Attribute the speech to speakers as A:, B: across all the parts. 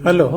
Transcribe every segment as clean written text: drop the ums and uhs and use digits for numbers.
A: Hello.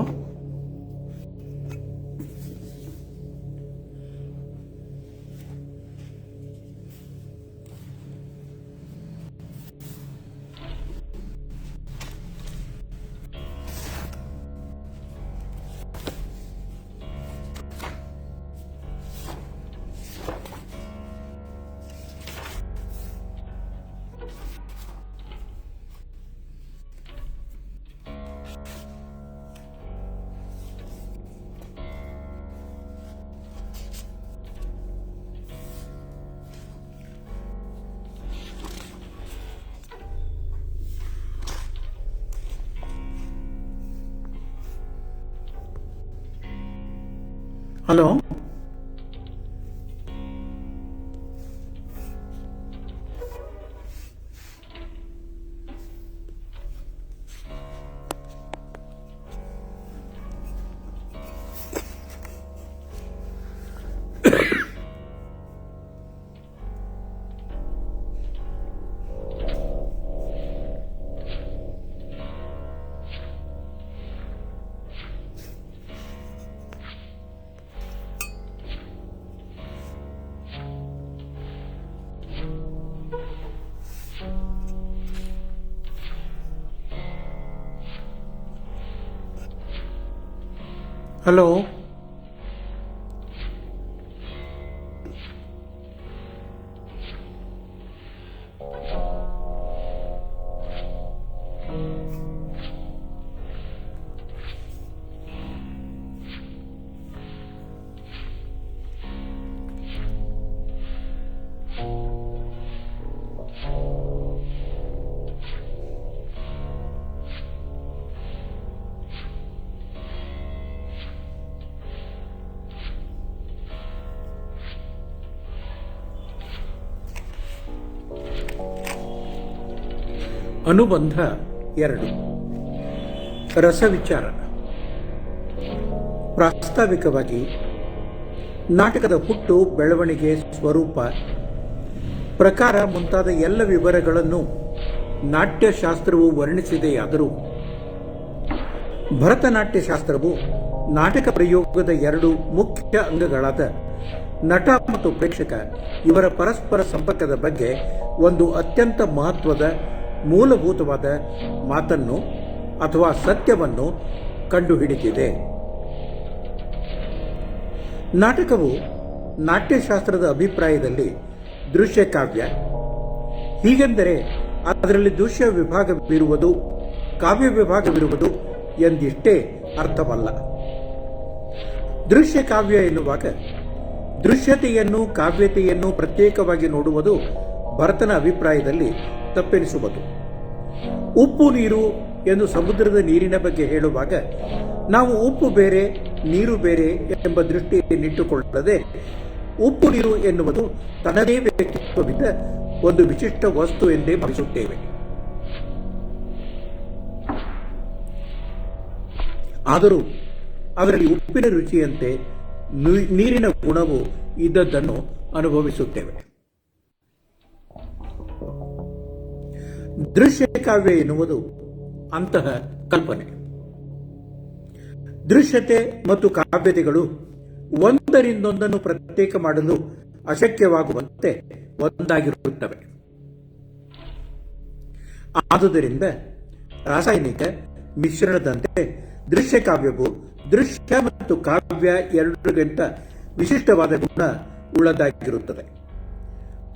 A: Hello. Hello. ಅನುಬಂಧ 2. ರಸವಿಚಾರ. ಪ್ರಾಸ್ತಾವಿಕವಾಗಿ ನಾಟಕದ ಹುಟ್ಟು, ಬೆಳವಣಿಗೆ, ಸ್ವರೂಪ, ಪ್ರಕಾರ ಮುಂತಾದ ಎಲ್ಲ ವಿವರಗಳನ್ನು ನಾಟ್ಯಶಾಸ್ತ್ರವು ವರ್ಣಿಸಿದೆಯಾದರೂ ಭರತನಾಟ್ಯಶಾಸ್ತ್ರವು ನಾಟಕ ಪ್ರಯೋಗದ 2 ಮುಖ್ಯ ಅಂಗಗಳಾದ ನಟ ಮತ್ತು ಪ್ರೇಕ್ಷಕ ಇವರ ಪರಸ್ಪರ ಸಂಪರ್ಕದ ಬಗ್ಗೆ ಒಂದು ಅತ್ಯಂತ ಮಹತ್ವದ ಮೂಲಭೂತವಾದ ಮಾತನ್ನು ಅಥವಾ ಸತ್ಯವನ್ನು ಕಂಡುಹಿಡಿದಿದೆ. ನಾಟಕವು ನಾಟ್ಯಶಾಸ್ತ್ರದ ಅಭಿಪ್ರಾಯದಲ್ಲಿ ದೃಶ್ಯ ಕಾವ್ಯ. ಹೀಗೆಂದರೆ ಅದರಲ್ಲಿ ದೃಶ್ಯ ವಿಭಾಗವಿರುವುದು, ಕಾವ್ಯ ವಿಭಾಗವಿರುವುದು ಎಂದಿಷ್ಟೇ ಅರ್ಥವಲ್ಲ. ದೃಶ್ಯ ಕಾವ್ಯ ಎನ್ನುವಾಗ ದೃಶ್ಯತೆಯನ್ನು, ಕಾವ್ಯತೆಯನ್ನು ಪ್ರತ್ಯೇಕವಾಗಿ ನೋಡುವುದು ಭರತನ ಅಭಿಪ್ರಾಯದಲ್ಲಿ ತಪ್ಪೆನಿಸುವುದು. ಉಪ್ಪು ನೀರು ಎಂದು ಸಮುದ್ರದ ನೀರಿನ ಬಗ್ಗೆ ಹೇಳುವಾಗ ನಾವು ಉಪ್ಪು ಬೇರೆ, ನೀರು ಬೇರೆ ಎಂಬ ದೃಷ್ಟಿಯನ್ನಿಟ್ಟುಕೊಳ್ಳದೆ ಉಪ್ಪು ನೀರು ಎನ್ನುವುದು ತನ್ನದೇ ವ್ಯಕ್ತಿತ್ವವಿದ್ದ ಒಂದು ವಿಶಿಷ್ಟ ವಸ್ತು ಎಂದೇ ಭಾವಿಸುತ್ತೇವೆ. ಆದರೂ ಅದರಲ್ಲಿ ಉಪ್ಪಿನ ರುಚಿಯಂತೆ ನೀರಿನ ಗುಣವು ಇದ್ದದ್ದನ್ನು ಅನುಭವಿಸುತ್ತೇವೆ. ದೃಶ್ಯ ಕಾವ್ಯ ಎನ್ನುವುದು ಅಂತಹ ಕಲ್ಪನೆ. ದೃಶ್ಯತೆ ಮತ್ತು ಕಾವ್ಯತೆಗಳು ಒಂದರಿಂದೊಂದನ್ನು ಪ್ರತ್ಯೇಕ ಮಾಡಲು ಅಶಕ್ಯವಾಗುವಂತೆ ಒಂದಾಗಿರುತ್ತವೆ. ಆದುದರಿಂದ ರಾಸಾಯನಿಕ ಮಿಶ್ರಣದಂತೆ ದೃಶ್ಯ ಕಾವ್ಯವು ದೃಶ್ಯ ಮತ್ತು ಕಾವ್ಯ ಎರಡರಿಗಿಂತ ವಿಶಿಷ್ಟವಾದ ಗುಣ ಉಳ್ಳದಾಗಿರುತ್ತದೆ.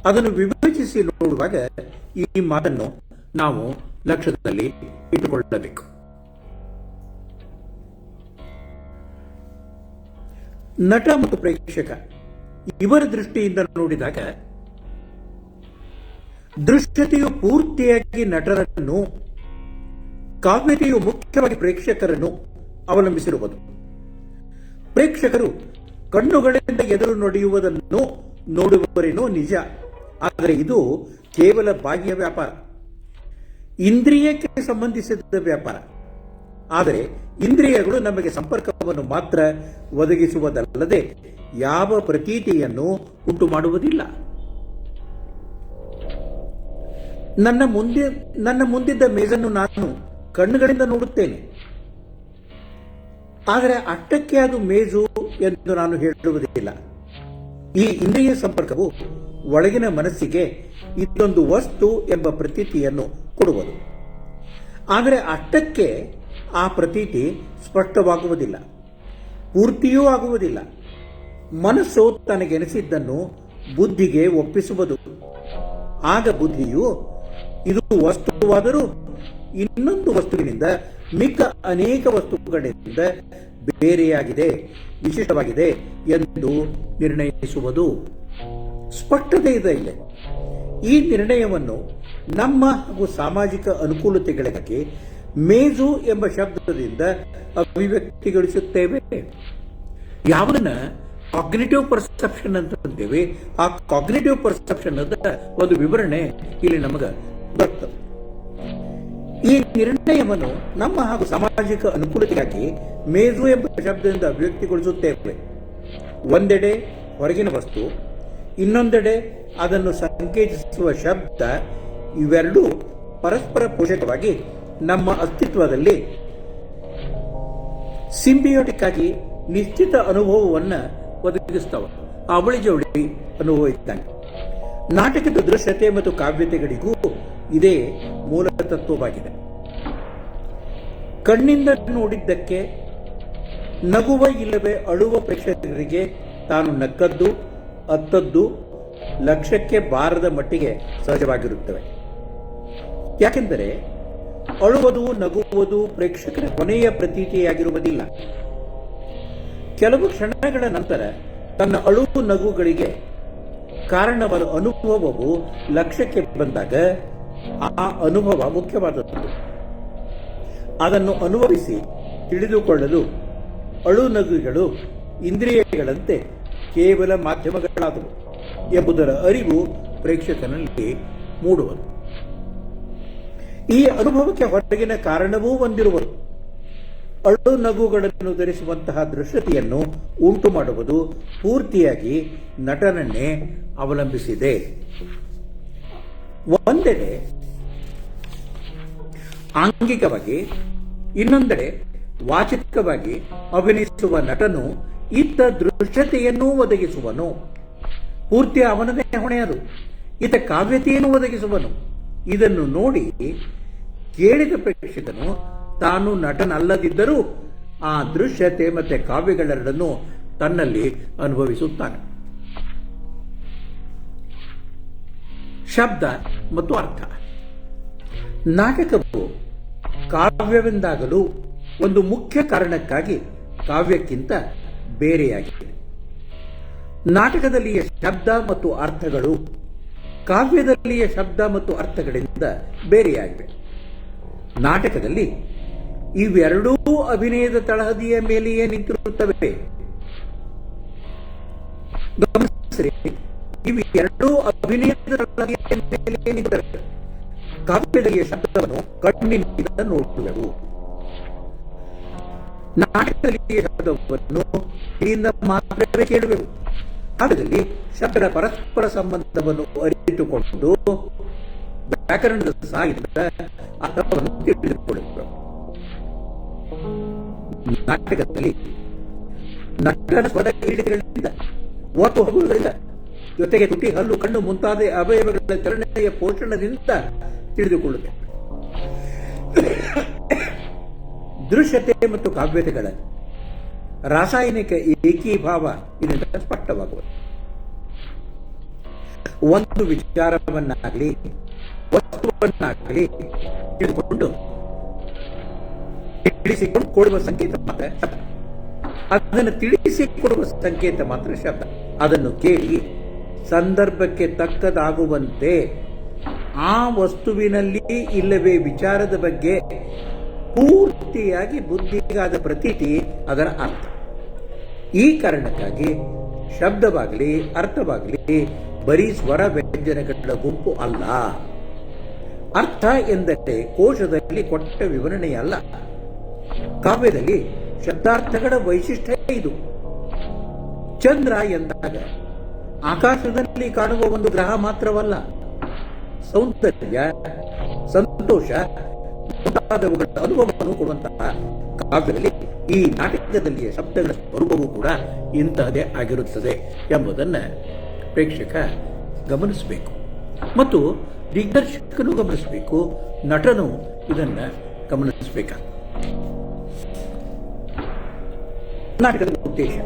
A: ಅದನ್ನು ವಿಭಜಿಸಿ ನೋಡುವಾಗ ಈ ಮಾತನ್ನು ನಾವು ಲಕ್ಷ್ಯದಲ್ಲಿ ಇಟ್ಟುಕೊಳ್ಳಬೇಕು. ನಟ ಮತ್ತು ಪ್ರೇಕ್ಷಕ ಇವರ ದೃಷ್ಟಿಯಿಂದ ನೋಡಿದಾಗ ದೃಶ್ಯತೆಯು ಪೂರ್ತಿಯಾಗಿ ನಟರನ್ನು, ಕಾವ್ಯತೆಯು ಮುಖ್ಯವಾಗಿ ಪ್ರೇಕ್ಷಕರನ್ನು ಅವಲಂಬಿಸಿರುವುದು. ಪ್ರೇಕ್ಷಕರು ಕಣ್ಣುಗಳಿಂದ ಎದುರು ನಡೆಯುವುದನ್ನು ನೋಡುವವರೇನೋ ನಿಜ, ಆದರೆ ಇದು ಕೇವಲ ಬಾಹ್ಯ ವ್ಯಾಪಾರ, ಇಂದ್ರಿಯಕ್ಕೆ ಸಂಬಂಧಿಸಿದ ವ್ಯಾಪಾರ. ಆದರೆ ಇಂದ್ರಿಯಗಳು ನಮಗೆ ಸಂಪರ್ಕವನ್ನು ಮಾತ್ರ ಒದಗಿಸುವುದಲ್ಲದೆ ಯಾವ ಪ್ರತೀತಿಯನ್ನು ಉಂಟು ಮಾಡುವುದಿಲ್ಲ. ನನ್ನ ಮುಂದಿದ್ದ ಮೇಜನ್ನು ನಾನು ಕಣ್ಣುಗಳಿಂದ ನೋಡುತ್ತೇನೆ. ಆದರೆ ಅಷ್ಟಕ್ಕೆ ಅದು ಮೇಜು ಎಂದು ನಾನು ಹೇಳುವುದಿಲ್ಲ. ಈ ಇಂದ್ರಿಯ ಸಂಪರ್ಕವು ಒಳಗಿನ ಮನಸ್ಸಿಗೆ ಇದೊಂದು ವಸ್ತು ಎಂಬ ಪ್ರತೀತಿಯನ್ನು ಕೊಡುವುದು. ಆದರೆ ಅಷ್ಟಕ್ಕೆ ಆ ಪ್ರತೀತಿ ಸ್ಪಷ್ಟವಾಗುವುದಿಲ್ಲ, ಪೂರ್ತಿಯೂ ಆಗುವುದಿಲ್ಲ. ಮನಸ್ಸು ತನಗೆನಿಸಿದ್ದನ್ನು ಬುದ್ಧಿಗೆ ಒಪ್ಪಿಸುವುದು. ಆಗ ಬುದ್ಧಿಯು ಇದು ವಸ್ತುವಾದರೂ ಇನ್ನೊಂದು ವಸ್ತುವಿನಿಂದ ಮಿಕ್ಕ ಅನೇಕ ವಸ್ತುಗಳಿಂದ ಬೇರೆಯಾಗಿದೆ, ವಿಶಿಷ್ಟವಾಗಿದೆ ಎಂದು ನಿರ್ಣಯಿಸುವುದು. ಸ್ಪಷ್ಟತೆ ಇದೆ ಇಲ್ಲಿ. ಈ ನಿರ್ಣಯವನ್ನು ನಮ್ಮ ಹಾಗೂ ಸಾಮಾಜಿಕ ಅನುಕೂಲತೆಗಳಿಗಾಗಿ ಮೇಜು ಎಂಬ ಶಬ್ದದಿಂದ ಅಭಿವ್ಯಕ್ತಿಗೊಳಿಸುತ್ತೇವೆ. ಯಾವುದನ್ನ ಕಾಗ್ನಿಟಿವ್ ಪರ್ಸೆಪ್ಷನ್ ಅಂತಂತೇವೆ, ಆ ಕಾಗ್ನಿಟಿವ್ ಪರ್ಸೆಪ್ಷನ್ ಒಂದು ವಿವರಣೆ ಇಲ್ಲಿ ನಮಗೆ ಬರ್ತದೆ. ಈ ನಿರ್ಣಯವನ್ನು ನಮ್ಮ ಹಾಗೂ ಸಾಮಾಜಿಕ ಅನುಕೂಲತೆಗಾಗಿ ಮೇಜು ಎಂಬ ಶಬ್ದದಿಂದ ಅಭಿವ್ಯಕ್ತಿಗೊಳಿಸುತ್ತೇವೆ. ಒಂದೆಡೆ ಹೊರಗಿನ ವಸ್ತು, ಇನ್ನೊಂದೆಡೆ ಅದನ್ನು ಸಂಕೇತಿಸುವ ಶಬ್ದ, ಇವೆರಡೂ ಪರಸ್ಪರ ಪೋಷಕವಾಗಿ ನಮ್ಮ ಅಸ್ತಿತ್ವದಲ್ಲಿ ಸಿಂಬಿಯೋಟಿಕ್ ಆಗಿ ನಿಶ್ಚಿತ ಅನುಭವವನ್ನು ಒದಗಿಸ್ತವೆ. ಅವಳಿ ಜವಳಿ ಅನುಭವ ಇದ್ದಾನೆ. ನಾಟಕದ ದೃಶ್ಯತೆ ಮತ್ತು ಕಾವ್ಯತೆಗಳಿಗೂ ಇದೇ ಮೂಲ ತತ್ವವಾಗಿದೆ. ಕಣ್ಣಿಂದ ನೋಡಿದ್ದಕ್ಕೆ ನಗುವ ಇಲ್ಲವೇ ಅಳುವ ಪ್ರೇಕ್ಷಕರಿಗೆ ತಾನು ನಕ್ಕದ್ದು, ಅತ್ತದ್ದು ಲಕ್ಷ್ಯಕ್ಕೆ ಬಾರದ ಮಟ್ಟಿಗೆ ಸಹಜವಾಗಿರುತ್ತವೆ. ಯಾಕೆಂದರೆ ಅಳುವುದು, ನಗುವುದು ಪ್ರೇಕ್ಷಕರ ಕೊನೆಯ ಪ್ರತೀತಿಯಾಗಿರುವುದಿಲ್ಲ. ಕೆಲವು ಕ್ಷಣಗಳ ನಂತರ ತನ್ನ ಅಳುವು ನಗುಗಳಿಗೆ ಕಾರಣವಾದ ಅನುಭವವು ಲಕ್ಷ್ಯಕ್ಕೆ ಬಂದಾಗ ಆ ಅನುಭವ ಮುಖ್ಯವಾದದ್ದು. ಅದನ್ನು ಅನುಭವಿಸಿ ತಿಳಿದುಕೊಳ್ಳಲು ಅಳು ನಗುಗಳು ಇಂದ್ರಿಯಗಳಂತೆ ಕೇವಲ ಮಾಧ್ಯಮಗಳಾದವು ಎಂಬುದರ ಅರಿವು ಪ್ರೇಕ್ಷಕನಲ್ಲಿ ಮೂಡುವುದು. ಈ ಅನುಭವಕ್ಕೆ ಹೊರಗಿನ ಕಾರಣವೂ ಹೊಂದಿರುವುದು. ಅಳು ನಗುಗಳನ್ನು ಧರಿಸುವಂತಹ ದೃಶ್ಯತೆಯನ್ನು ಉಂಟು ಮಾಡುವುದು ಪೂರ್ತಿಯಾಗಿ ನಟನನ್ನೇ ಅವಲಂಬಿಸಿದೆ. ಒಂದೆಡೆ ಆಂಗಿಕವಾಗಿ, ಇನ್ನೊಂದೆಡೆ ವಾಚಿಕವಾಗಿ ಅಭಿನಯಿಸುವ ನಟನು ಇತ್ತ ದೃಶ್ಯತೆಯನ್ನೂ ಒದಗಿಸುವನು. ಪೂರ್ತಿ ಅವನದೇ ಹೊಣೆ ಅದು. ಈತ ಕಾವ್ಯತೆಯನ್ನು ಒದಗಿಸುವನು. ಇದನ್ನು ನೋಡಿ ಕೇಳಿದ ಪ್ರೇಕ್ಷಕನು ತಾನು ನಟನಲ್ಲದಿದ್ದರೂ ಆ ದೃಶ್ಯತೆ ಮತ್ತೆ ಕಾವ್ಯಗಳೆರಡನ್ನು ತನ್ನಲ್ಲಿ ಅನುಭವಿಸುತ್ತಾನೆ. ಶಬ್ದ ಮತ್ತು ಅರ್ಥ. ನಾಟಕವು ಕಾವ್ಯವೆಂದಾಗಲು ಒಂದು ಮುಖ್ಯ ಕಾರಣಕ್ಕಾಗಿ ಕಾವ್ಯಕ್ಕಿಂತ ಬೇರೆಯಾಗಿದೆ. ನಾಟಕದಲ್ಲಿಯ ಶಬ್ದ ಮತ್ತು ಅರ್ಥಗಳು ಕಾವ್ಯದಲ್ಲಿಯ ಶಬ್ದ ಮತ್ತು ಅರ್ಥಗಳಿಂದ ಬೇರೆಯಾಗಿವೆ. ನಾಟಕದಲ್ಲಿ ಇವೆರಡೂ ಅಭಿನಯದ ತಳಹದಿಯ ಮೇಲೆಯೇ ನಿಂತಿರುತ್ತವೆ. ಗಮನಿಸಿರಿ, ಇವೆರಡೂ ಅಭಿನಯದ ತಳಹದಿಯ ಮೇಲೆಯೇ ನಿಂತಿರುತ್ತವೆ. ಕಾವ್ಯದಲ್ಲಿಯ ಶಬ್ದವನ್ನು ಕಣ್ಣಿನಿಂದ ನೋಡುವೆವು, ನಾಟಕದಲ್ಲಿಯ ಶಬ್ದವನ್ನು ಕಿವಿಯಿಂದ ಮಾತ್ರವೇ ಕೇಳುವೆವು. ಕಾವ್ಯದಲ್ಲಿ ಶಬ್ದದ ಪರಸ್ಪರ ಸಂಬಂಧವನ್ನು ಅರಿತುಕೊಂಡು ವ್ಯಾಕರಣದ ಸಹಾಯದಿಂದ ಅರ್ಥವನ್ನು ತಿಳಿದುಕೊಳ್ಳುತ್ತೇವೆ. ನಾಟಕದಲ್ಲಿ ನಟನ ಸ್ವರ ಹಿಡಿತಗಳಿಂದ, ಒತ್ತು ಹಗುಲುಗಳಿಂದ, ಜೊತೆಗೆ ತುಟಿ, ಹಲ್ಲು, ಕಣ್ಣು ಮುಂತಾದ ಅವಯವಗಳ ಚಲನೆಯ ಪೋಷಣದಿಂದ ತಿಳಿದುಕೊಳ್ಳುತ್ತೇವೆ. ದೃಶ್ಯತೆ ಮತ್ತು ಕಾವ್ಯತೆಗಳ ರಾಸಾಯನಿಕ ಏಕೀಭಾವ ಇದರಿಂದ ಸ್ಪಷ್ಟವಾಗುವುದು. ಒಂದು ವಿಚಾರವನ್ನಾಗಲಿ ವಸ್ತುವನ್ನಾಗಲಿ ತಿಳಿದುಕೊಂಡು ತಿಳಿಸಿಕೊಡುವ ಸಂಕೇತ ಮಾತ್ರ ಶಬ್ದ. ಅದನ್ನು ತಿಳಿಸಿಕೊಡುವ ಸಂಕೇತ ಮಾತ್ರ ಶಬ್ದ. ಅದನ್ನು ಕೇಳಿ ಸಂದರ್ಭಕ್ಕೆ ತಕ್ಕದಾಗುವಂತೆ ಆ ವಸ್ತುವಿನಲ್ಲಿ ಇಲ್ಲವೇ ವಿಚಾರದ ಬಗ್ಗೆ ಪೂರ್ತಿಯಾಗಿ ಬುದ್ಧಿಗಾದ ಪ್ರತೀತಿ ಅದರ ಅರ್ಥ. ಈ ಕಾರಣಕ್ಕಾಗಿ ಶಬ್ದವಾಗಲಿ ಅರ್ಥವಾಗಲಿ ಬರೀ ಸ್ವರ ವ್ಯಂಜನಗಳ ಗುಂಪು ಅಲ್ಲ. ಅರ್ಥ ಎಂದರೆ ಕೋಶದಲ್ಲಿ ಕೊಟ್ಟ ವಿವರಣೆಯಲ್ಲ. ಕಾವ್ಯದಲ್ಲಿ ಶಬ್ದಾರ್ಥಗಳ ವೈಶಿಷ್ಟ್ಯ ಇದು. ಚಂದ್ರ ಎಂದಾಗ ಆಕಾಶದಲ್ಲಿ ಕಾಣುವ ಒಂದು ಗ್ರಹ ಮಾತ್ರವಲ್ಲ, ಸೌಂದರ್ಯ, ಸಂತೋಷ ಮುಂತಾದವುಗಳ ಅನುಭವವನ್ನು ಕೊಡುವಂತಹ ಕಾವ್ಯದಲ್ಲಿ ಈ ನಾಟಕದಲ್ಲಿಯ ಶಬ್ದಗಳ ಸ್ವರೂಪವೂ ಕೂಡ ಇಂತಹದೇ ಆಗಿರುತ್ತದೆ ಎಂಬುದನ್ನು ಪ್ರೇಕ್ಷಕ ಗಮನಿಸಬೇಕು ಮತ್ತು ದಿಗ್ದರ್ಶಕನು ಗಮನಿಸಬೇಕು, ನಟನು ಇದನ್ನು ಗಮನಿಸಬೇಕಾಗ. ನಾಟಕದ ಉದ್ದೇಶ.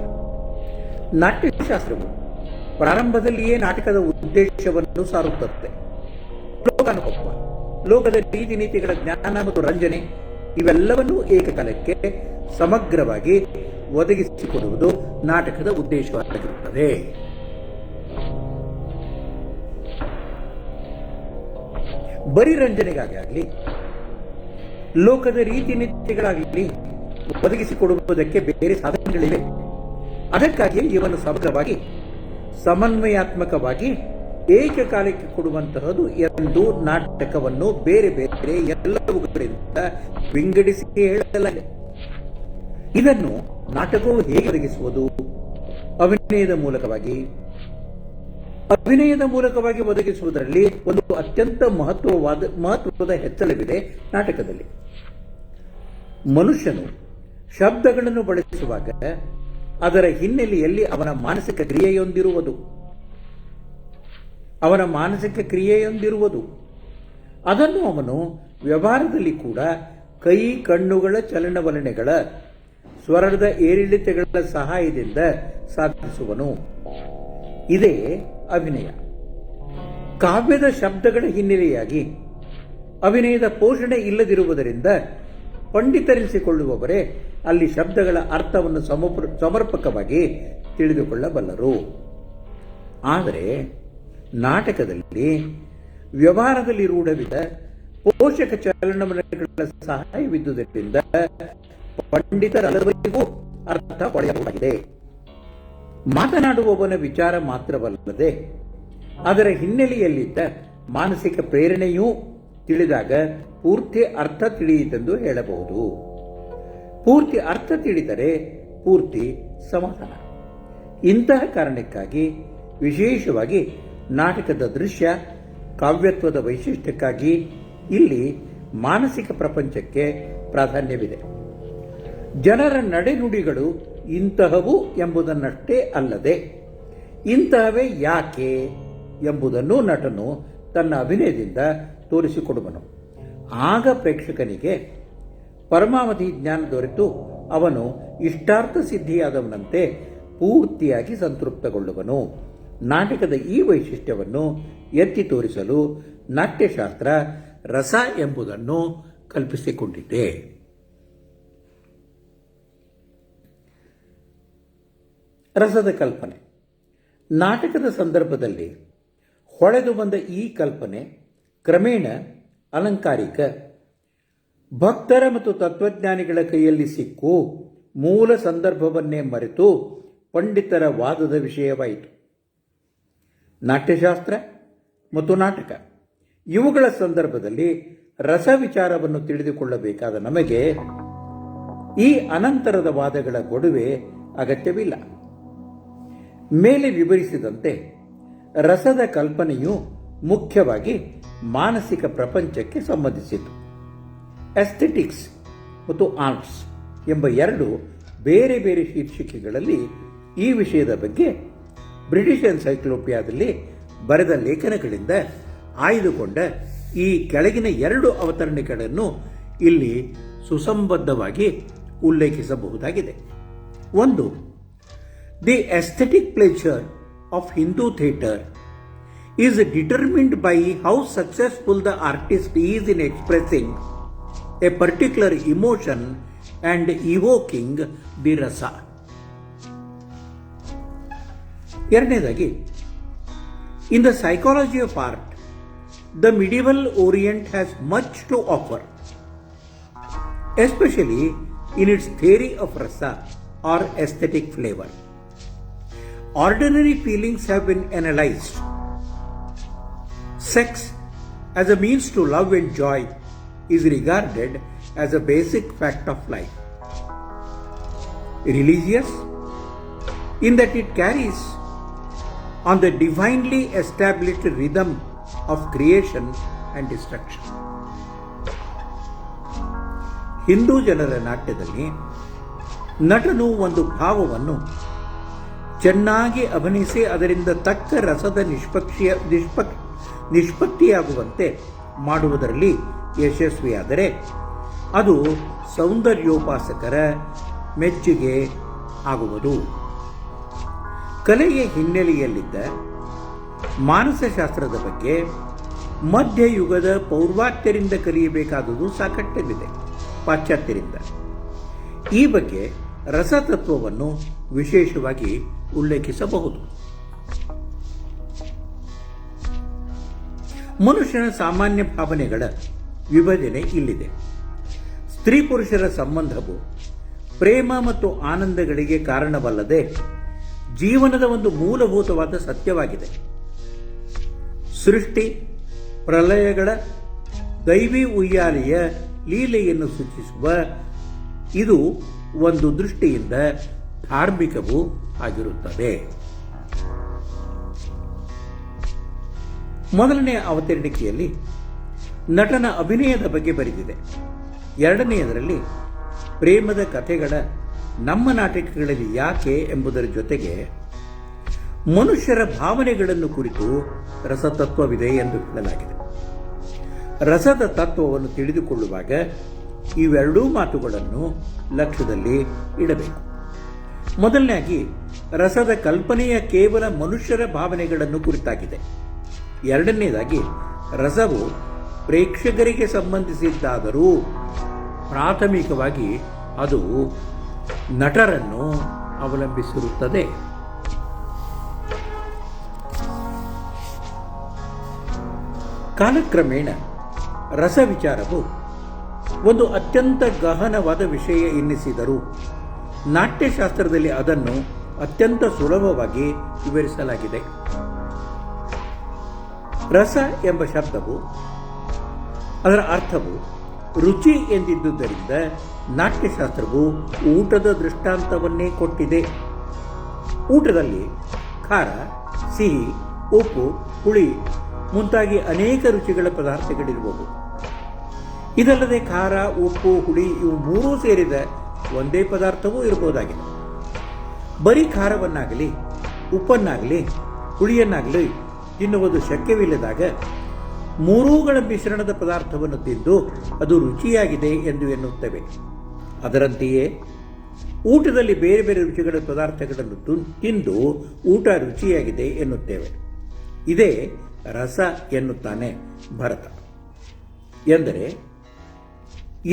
A: ನಾಟ್ಯಶಾಸ್ತ್ರವು ಪ್ರಾರಂಭದಲ್ಲಿಯೇ ನಾಟಕದ ಉದ್ದೇಶವನ್ನು ಸಾರುತ್ತದೆ. ಲೋಕಾನುಭವ, ಲೋಕದ ರೀತಿ ನೀತಿಗಳ ಜ್ಞಾನ ಮತ್ತು ರಂಜನೆ ಇವೆಲ್ಲವನ್ನೂ ಏಕಕಾಲಕ್ಕೆ ಸಮಗ್ರವಾಗಿ ಒದಗಿಸಿಕೊಡುವುದು ನಾಟಕದ ಉದ್ದೇಶವಾಗಿರುತ್ತದೆ. ಬರೀ ರಂಜನೆಗಾಗಿ ಆಗಲಿ, ಲೋಕದ ರೀತಿ ನೀತಿಗಳಾಗಲಿ ಒದಗಿಸಿಕೊಡುವುದಕ್ಕೆ ಬೇರೆ ಸಾಧನಗಳಿವೆ. ಅದಕ್ಕಾಗಿಯೇ ಇವನ್ನು ಸಮಗ್ರವಾಗಿ ಸಮನ್ವಯಾತ್ಮಕವಾಗಿ ಏಕಕಾಲಕ್ಕೆ ಕೊಡುವಂತಹದ್ದು ಎಂದು ನಾಟಕವನ್ನು ಬೇರೆ ಬೇರೆ ಎಲ್ಲವುಗಳಿಂದ ವಿಂಗಡಿಸಿ ಹೇಳಲಾಗಿದೆ. ಇದನ್ನು ನಾಟಕವು ಹೇಗೆ ಒದಗಿಸುವುದು? ಅಭಿನಯದ ಮೂಲಕವಾಗಿ ಒದಗಿಸುವುದರಲ್ಲಿ ಒಂದು ಅತ್ಯಂತ ಮಹತ್ವದ ಹೆಚ್ಚಳವಿದೆ ನಾಟಕದಲ್ಲಿ. ಮನುಷ್ಯನು ಶಬ್ದಗಳನ್ನು ಬಳಸುವಾಗ ಅದರ ಹಿನ್ನೆಲೆಯಲ್ಲಿ ಅವನ ಮಾನಸಿಕ ಕ್ರಿಯೆಯೊಂದಿರುವುದು. ಅದನ್ನು ಅವನು ವ್ಯವಹಾರದಲ್ಲಿ ಕೂಡ ಕೈ ಕಣ್ಣುಗಳ ಚಲನವಲನೆಗಳ ಸ್ವರದ ಏರಿಳಿತಗಳ ಸಹಾಯದಿಂದ ಸಾಧಿಸುವನು. ಇದೇ ಅಭಿನಯ. ಕಾವ್ಯದ ಶಬ್ದಗಳ ಹಿನ್ನೆಲೆಯಾಗಿ ಅಭಿನಯದ ಪೋಷಣೆ ಇಲ್ಲದಿರುವುದರಿಂದ ಪಂಡಿತರೆನಿಸಿಕೊಳ್ಳುವವರೇ ಅಲ್ಲಿ ಶಬ್ದಗಳ ಅರ್ಥವನ್ನು ಸಮರ್ಪಕವಾಗಿ ತಿಳಿದುಕೊಳ್ಳಬಲ್ಲರು. ಆದರೆ ನಾಟಕದಲ್ಲಿ ವ್ಯವಹಾರದಲ್ಲಿ ರೂಢವಿದ ಪೋಷಕ ಚಲನವಲನಗಳ ಸಹಾಯವಿದ್ದುದರಿಂದ ಪಂಡಿತರೆಲ್ಲರಿಗೂ ಅರ್ಥ ಪಡೆಯಬಹುದಾಗಿದೆ. ಮಾತನಾಡುವವನ ವಿಚಾರ ಮಾತ್ರವಲ್ಲದೆ ಅದರ ಹಿನ್ನೆಲೆಯಲ್ಲಿದ್ದ ಮಾನಸಿಕ ಪ್ರೇರಣೆಯೂ ತಿಳಿದಾಗ ಪೂರ್ತಿ ಅರ್ಥ ತಿಳಿಯಿತೆಂದು ಹೇಳಬಹುದು. ಪೂರ್ತಿ ಅರ್ಥ ತಿಳಿದರೆ ಪೂರ್ತಿ ಸಮಾಧಾನ. ಇಂತಹ ಕಾರಣಕ್ಕಾಗಿ ವಿಶೇಷವಾಗಿ ನಾಟಕದ ದೃಶ್ಯ ಕಾವ್ಯತ್ವದ ವೈಶಿಷ್ಟ್ಯಕ್ಕಾಗಿ ಇಲ್ಲಿ ಮಾನಸಿಕ ಪ್ರಪಂಚಕ್ಕೆ ಪ್ರಾಧಾನ್ಯವಿದೆ. ಜನರ ನಡೆನುಡಿಗಳು ಇಂತಹವು ಎಂಬುದನ್ನಷ್ಟೇ ಅಲ್ಲದೆ ಇಂತಹವೇ ಯಾಕೆ ಎಂಬುದನ್ನು ನಟನು ತನ್ನ ಅಭಿನಯದಿಂದ ತೋರಿಸಿಕೊಡುವನು. ಆಗ ಪ್ರೇಕ್ಷಕನಿಗೆ ಪರಮಾವಧಿ ಜ್ಞಾನ ದೊರೆತು ಅವನು ಇಷ್ಟಾರ್ಥ ಸಿದ್ಧಿಯಾದವನಂತೆ ಪೂರ್ತಿಯಾಗಿ ಸಂತೃಪ್ತಗೊಳ್ಳುವನು. ನಾಟಕದ ಈ ವೈಶಿಷ್ಟ್ಯವನ್ನು ಎತ್ತಿ ತೋರಿಸಲು ನಾಟ್ಯಶಾಸ್ತ್ರ ರಸ ಎಂಬುದನ್ನು ಕಲ್ಪಿಸಿಕೊಂಡಿದೆ. ರಸದ ಕಲ್ಪನೆ. ನಾಟಕದ ಸಂದರ್ಭದಲ್ಲಿ ಹೊಳೆದು ಬಂದ ಈ ಕಲ್ಪನೆ ಕ್ರಮೇಣ ಅಲಂಕಾರಿಕ, ಭಕ್ತರ ಮತ್ತು ತತ್ವಜ್ಞಾನಿಗಳ ಕೈಯಲ್ಲಿ ಸಿಕ್ಕು ಮೂಲ ಸಂದರ್ಭವನ್ನೇ ಮರೆತು ಪಂಡಿತರ ವಾದದ ವಿಷಯವಾಯಿತು. ನಾಟ್ಯಶಾಸ್ತ್ರ ಮತ್ತು ನಾಟಕ ಇವುಗಳ ಸಂದರ್ಭದಲ್ಲಿ ರಸ ವಿಚಾರವನ್ನು ತಿಳಿದುಕೊಳ್ಳಬೇಕಾದ ನಮಗೆ ಈ ಅನಂತರದ ವಾದಗಳ ಗೊಡುವೆ ಅಗತ್ಯವಿಲ್ಲ. ಮೇಲೆ ವಿವರಿಸಿದಂತೆ ರಸದ ಕಲ್ಪನೆಯು ಮುಖ್ಯವಾಗಿ ಮಾನಸಿಕ ಪ್ರಪಂಚಕ್ಕೆ ಸಂಬಂಧಿಸಿತು. ಎಸ್ಥೆಟಿಕ್ಸ್ ಮತ್ತು ಆರ್ಟ್ಸ್ ಎಂಬ ಎರಡು ಬೇರೆ ಬೇರೆ ಶೀರ್ಷಿಕೆಗಳಲ್ಲಿ ಈ ವಿಷಯದ ಬಗ್ಗೆ ಬ್ರಿಟಿಷ್ ಎನ್ಸೈಕ್ಲೋಪಿಯಾದಲ್ಲಿ ಬರೆದ ಲೇಖನಗಳಿಂದ ಆಯ್ದುಕೊಂಡ ಈ ಕೆಳಗಿನ ಎರಡು ಅವತರಣಿಕೆಗಳನ್ನು ಇಲ್ಲಿ ಸುಸಂಬದ್ಧವಾಗಿ ಉಲ್ಲೇಖಿಸಬಹುದಾಗಿದೆ. ಒಂದು, the aesthetic pleasure of Hindu theatre is determined by how successful the artist is in expressing a particular emotion and evoking the rasa. ಎರಡನೇದಾಗಿ, in the psychology of art, the medieval Orient has much to offer, especially in its theory of rasa or aesthetic flavor. Ordinary feelings have been analyzed. Sex as a means to love and joy is regarded as a basic fact of life. Religious, in that it carries on the divinely established rhythm of creation and destruction. Hindu ಜನರ ನಾಟ್ಯದಲ್ಲಿ ನಟನು ಒಂದು ಭಾವವನ್ನು ಚೆನ್ನಾಗಿ ಅಭಿನಯಿಸಿ ಅದರಿಂದ ತಕ್ಕ ರಸದ ನಿಷ್ಪತ್ತಿಯಾಗುವಂತೆ ಮಾಡುವುದರಲ್ಲಿ ಯಶಸ್ವಿಯಾದರೆ ಅದು ಸೌಂದರ್ಯೋಪಾಸಕರ ಮೆಚ್ಚುಗೆ ಆಗುವುದು. ಕಲೆಯ ಹಿನ್ನೆಲೆಯಲ್ಲಿದ್ದ ಮಾನಸಶಾಸ್ತ್ರದ ಬಗ್ಗೆ ಮಧ್ಯಯುಗದ ಪೌರ್ವಾತ್ಯರಿಂದ ಕಲಿಯಬೇಕಾದುದು ಸಾಕಷ್ಟಿದೆ. ಪಾಶ್ಚಾತ್ಯರಿಂದ ಈ ಬಗ್ಗೆ ರಸತತ್ವವನ್ನು ವಿಶೇಷವಾಗಿ ಉಲ್ಲೇಖಿಸಬಹುದು. ಮನುಷ್ಯನ ಸಾಮಾನ್ಯ ಭಾವನೆಗಳ ವಿಭಜನೆ ಇಲ್ಲಿದೆ. ಸ್ತ್ರೀ ಪುರುಷರ ಸಂಬಂಧವು ಪ್ರೇಮ ಮತ್ತು ಆನಂದಗಳಿಗೆ ಕಾರಣವಲ್ಲದೆ ಜೀವನದ ಒಂದು ಮೂಲಭೂತವಾದ ಸತ್ಯವಾಗಿದೆ. ಸೃಷ್ಟಿ ಪ್ರಲಯಗಳ ದೈವಿ ಉಯ್ಯಾಲೆಯ ಲೀಲೆಯನ್ನು ಸೂಚಿಸುವ ಇದು ಒಂದು ದೃಷ್ಟಿಯಿಂದ ಧಾರ್ಮಿಕವೂ ಆಗಿರುತ್ತದೆ. ಮೊದಲನೆಯ ಅವತರಣಿಕೆಯಲ್ಲಿ ನಟನ ಅಭಿನಯದ ಬಗ್ಗೆ ಬರೆದಿದೆ. ಎರಡನೆಯದರಲ್ಲಿ ಪ್ರೇಮದ ಕಥೆಗಳ ನಮ್ಮ ನಾಟಕಗಳಲ್ಲಿ ಯಾಕೆ ಎಂಬುದರ ಜೊತೆಗೆ ಮನುಷ್ಯರ ಭಾವನೆಗಳನ್ನು ಕುರಿತು ರಸತತ್ವವಿದೆ ಎಂದು ಹೇಳಲಾಗಿದೆ. ರಸದ ತತ್ವವನ್ನು ತಿಳಿದುಕೊಳ್ಳುವಾಗ ಇವೆರಡೂ ಮಾತುಗಳನ್ನು ಲಕ್ಷ್ಯದಲ್ಲಿ ಇಡಬೇಕು. ಮೊದಲನೇಯಾಗಿ ರಸದ ಕಲ್ಪನೆಯ ಕೇವಲ ಮನುಷ್ಯರ ಭಾವನೆಗಳನ್ನು ಕುರಿತಾಗಿದೆ. ಎರಡನೆಯದಾಗಿ ರಸವು ಪ್ರೇಕ್ಷಕರಿಗೆ ಸಂಬಂಧಿಸಿದ್ದಾದರೂ ಪ್ರಾಥಮಿಕವಾಗಿ ಅದು ನಟರನ್ನು ಅವಲಂಬಿಸಿರುತ್ತದೆ. ಕಾಲಕ್ರಮೇಣ ರಸ ವಿಚಾರವು ಒಂದು ಅತ್ಯಂತ ಗಹನವಾದ ವಿಷಯ ಎನ್ನಿಸಿದರೂ ನಾಟ್ಯಶಾಸ್ತ್ರದಲ್ಲಿ ಅದನ್ನು ಅತ್ಯಂತ ಸುಲಭವಾಗಿ ವಿವರಿಸಲಾಗಿದೆ. ರಸ ಎಂಬ ಶಬ್ದವು ಅದರ ಅರ್ಥವು ರುಚಿ ಎಂದಿದ್ದುದರಿಂದ ನಾಟ್ಯಶಾಸ್ತ್ರವು ಊಟದ ದೃಷ್ಟಾಂತವನ್ನೇ ಕೊಟ್ಟಿದೆ. ಊಟದಲ್ಲಿ ಖಾರ, ಸಿಹಿ, ಉಪ್ಪು, ಹುಳಿ ಮುಂತಾಗಿ ಅನೇಕ ರುಚಿಗಳ ಪದಾರ್ಥಗಳಿರುವವು. ಇದಲ್ಲದೆ ಖಾರ, ಉಪ್ಪು, ಹುಳಿ ಇವು ಮೂರೂ ಸೇರಿದ ಒಂದೇ ಪದಾರ್ಥವೂ ಇರಬಹುದಾಗಿದೆ. ಬರೀ ಖಾರವನ್ನಾಗಲಿ ಉಪ್ಪನ್ನಾಗಲಿ ಹುಳಿಯನ್ನಾಗಲಿ ತಿನ್ನುವುದು ಶಕ್ಯವಿಲ್ಲದಾಗ ಮೂರೂಗಳ ಮಿಶ್ರಣದ ಪದಾರ್ಥವನ್ನು ತಿಂದು ಅದು ರುಚಿಯಾಗಿದೆ ಎಂದು ಎನ್ನುತ್ತೇವೆ. ಅದರಂತೆಯೇ ಊಟದಲ್ಲಿ ಬೇರೆ ಬೇರೆ ರುಚಿಗಳ ಪದಾರ್ಥಗಳನ್ನು ತಿಂದು ಊಟ ರುಚಿಯಾಗಿದೆ ಎನ್ನುತ್ತೇವೆ. ಇದೇ ರಸ ಎನ್ನುತ್ತಾನೆ ಭರತ. ಎಂದರೆ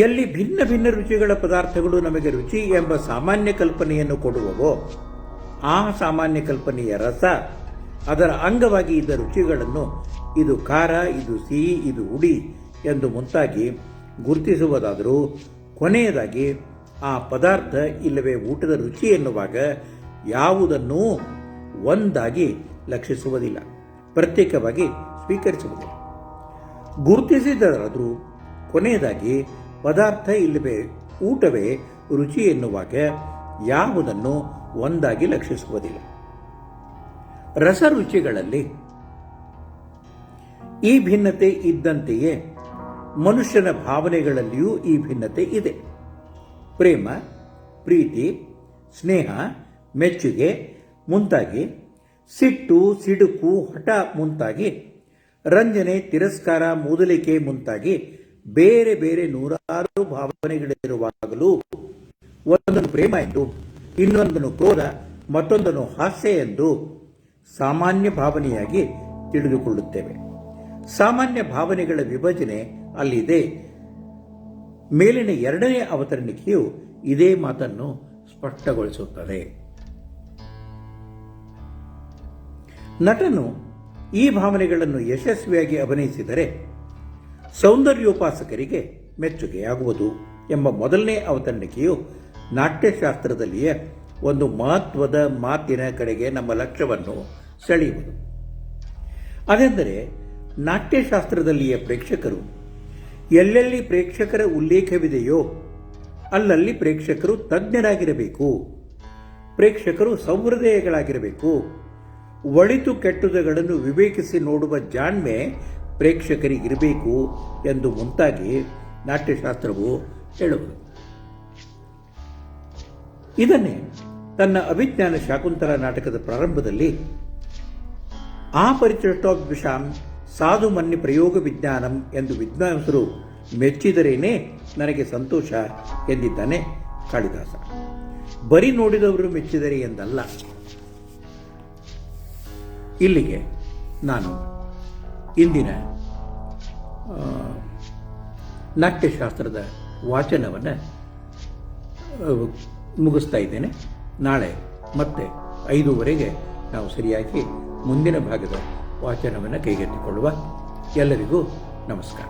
A: ಎಲ್ಲಿ ಭಿನ್ನ ಭಿನ್ನ ರುಚಿಗಳ ಪದಾರ್ಥಗಳು ನಮಗೆ ರುಚಿ ಎಂಬ ಸಾಮಾನ್ಯ ಕಲ್ಪನೆಯನ್ನು ಕೊಡುವವೋ ಆ ಸಾಮಾನ್ಯ ಕಲ್ಪನೆಯ ರಸ ಅದರ ಅಂಗವಾಗಿ ಇದ್ದ ರುಚಿಗಳನ್ನು ಇದು ಖಾರ, ಇದು ಸಿಹಿ, ಇದು ಹುಳಿ ಎಂದು ಮುಂತಾಗಿ ಗುರುತಿಸುವುದಾದರೂ ಕೊನೆಯದಾಗಿ ಆ ಪದಾರ್ಥ ಇಲ್ಲವೇ ಊಟದ ರುಚಿ ಎನ್ನುವಾಗ ಯಾವುದನ್ನೂ ಒಂದಾಗಿ ಲಕ್ಷಿಸುವುದಿಲ್ಲ, ಪ್ರತ್ಯೇಕವಾಗಿ ಸ್ವೀಕರಿಸುವುದಿಲ್ಲ. ಗುರುತಿಸಿದರಾದರೂ ಕೊನೆಯದಾಗಿ ಪದಾರ್ಥ ಇಲ್ಲವೇ ಊಟವೇ ರುಚಿ ಎನ್ನುವಾಗ ಯಾವುದನ್ನು ಒಂದಾಗಿ ಲಕ್ಷಿಸುವುದಿಲ್ಲ. ರಸರುಚಿಗಳಲ್ಲಿ ಈ ಭಿನ್ನತೆ ಇದ್ದಂತೆಯೇ ಮನುಷ್ಯನ ಭಾವನೆಗಳಲ್ಲಿಯೂ ಈ ಭಿನ್ನತೆ ಇದೆ. ಪ್ರೇಮ, ಪ್ರೀತಿ, ಸ್ನೇಹ, ಮೆಚ್ಚುಗೆ ಮುಂತಾಗಿ, ಸಿಟ್ಟು, ಸಿಡುಕು, ಹಠ ಮುಂತಾಗಿ, ರಂಜನೆ, ತಿರಸ್ಕಾರ, ಮೂದಲಿಕೆ ಮುಂತಾಗಿ ಬೇರೆ ಬೇರೆ ನೂರಾರು ಭಾವನೆಗಳಿರುವಾಗಲೂ ಒಂದನ್ನು ಪ್ರೇಮ ಎಂದು, ಇನ್ನೊಂದನ್ನು ಕ್ರೋಧ, ಮತ್ತೊಂದನ್ನು ಹಾಸ್ಯ ಎಂದು ಸಾಮಾನ್ಯ ಭಾವನೆಯಾಗಿ ತಿಳಿದುಕೊಳ್ಳುತ್ತೇವೆ. ಸಾಮಾನ್ಯ ಭಾವನೆಗಳ ವಿಭಜನೆ ಅಲ್ಲಿದೆ. ಮೇಲಿನ ಎರಡನೇ ಅವತರಣಿಕೆಯು ಇದೇ ಮಾತನ್ನು ಸ್ಪಷ್ಟಗೊಳಿಸುತ್ತದೆ. ನಟನು ಈ ಭಾವನೆಗಳನ್ನು ಯಶಸ್ವಿಯಾಗಿ ಅಭಿನಯಿಸಿದರೆ ಸೌಂದರ್ಯೋಪಾಸಕರಿಗೆ ಮೆಚ್ಚುಗೆಯಾಗುವುದು ಎಂಬ ಮೊದಲನೇ ಅವತರಣಿಕೆಯು ನಾಟ್ಯಶಾಸ್ತ್ರದಲ್ಲಿಯೇ ಒಂದು ಮಹತ್ವದ ಮಾತಿನ ಕಡೆಗೆ ನಮ್ಮ ಲಕ್ಷ್ಯವನ್ನು ಸೆಳೆಯುವುದು. ಅದೆಂದರೆ ನಾಟ್ಯಶಾಸ್ತ್ರದಲ್ಲಿಯ ಪ್ರೇಕ್ಷಕರು ಎಲ್ಲೆಲ್ಲಿ ಪ್ರೇಕ್ಷಕರ ಉಲ್ಲೇಖವಿದೆಯೋ ಅಲ್ಲಲ್ಲಿ ಪ್ರೇಕ್ಷಕರು ತಜ್ಞರಾಗಿರಬೇಕು, ಪ್ರೇಕ್ಷಕರು ಸಹೃದಯಗಳಾಗಿರಬೇಕು, ಒಳಿತು ಕೆಟ್ಟುದಗಳನ್ನು ವಿವೇಕಿಸಿ ನೋಡುವ ಜಾಣ್ಮೆ ಪ್ರೇಕ್ಷಕರಿಗಿರಬೇಕು ಎಂದು ಮುಂತಾಗಿ ನಾಟ್ಯಶಾಸ್ತ್ರವು ಹೇಳುವುದು. ಇದನ್ನೇ ತನ್ನ ಅಭಿಜ್ಞಾನ ಶಾಕುಂತಲ ನಾಟಕದ ಪ್ರಾರಂಭದಲ್ಲಿ ಆ ಪರಿಚೃಷ್ಟೋದ್ವಿಷಾಂ ಸಾಧು ಮನ್ನಿ ಪ್ರಯೋಗ ವಿಜ್ಞಾನಂ ಎಂದು ವಿದ್ವಾಂಸರು ಮೆಚ್ಚಿದರೇನೇ ನನಗೆ ಸಂತೋಷ ಎಂದಿದ್ದಾನೆ ಕಾಳಿದಾಸ. ಬರೀ ನೋಡಿದವರು ಮೆಚ್ಚಿದರೆ ಎಂದಲ್ಲ. ಇಲ್ಲಿಗೆ ನಾನು ಇಂದಿನ ನಾಟ್ಯಶಾಸ್ತ್ರದ ವಾಚನವನ್ನು ಮುಗಿಸ್ತಾ ಇದ್ದೇನೆ. ನಾಳೆ ಮತ್ತೆ 5:15 ನಾವು ಸರಿಯಾಗಿ ಮುಂದಿನ ಭಾಗದ ವಾಚನವನ್ನು ಕೈಗೆತ್ತಿಕೊಳ್ಳುವ. ಎಲ್ಲರಿಗೂ ನಮಸ್ಕಾರ.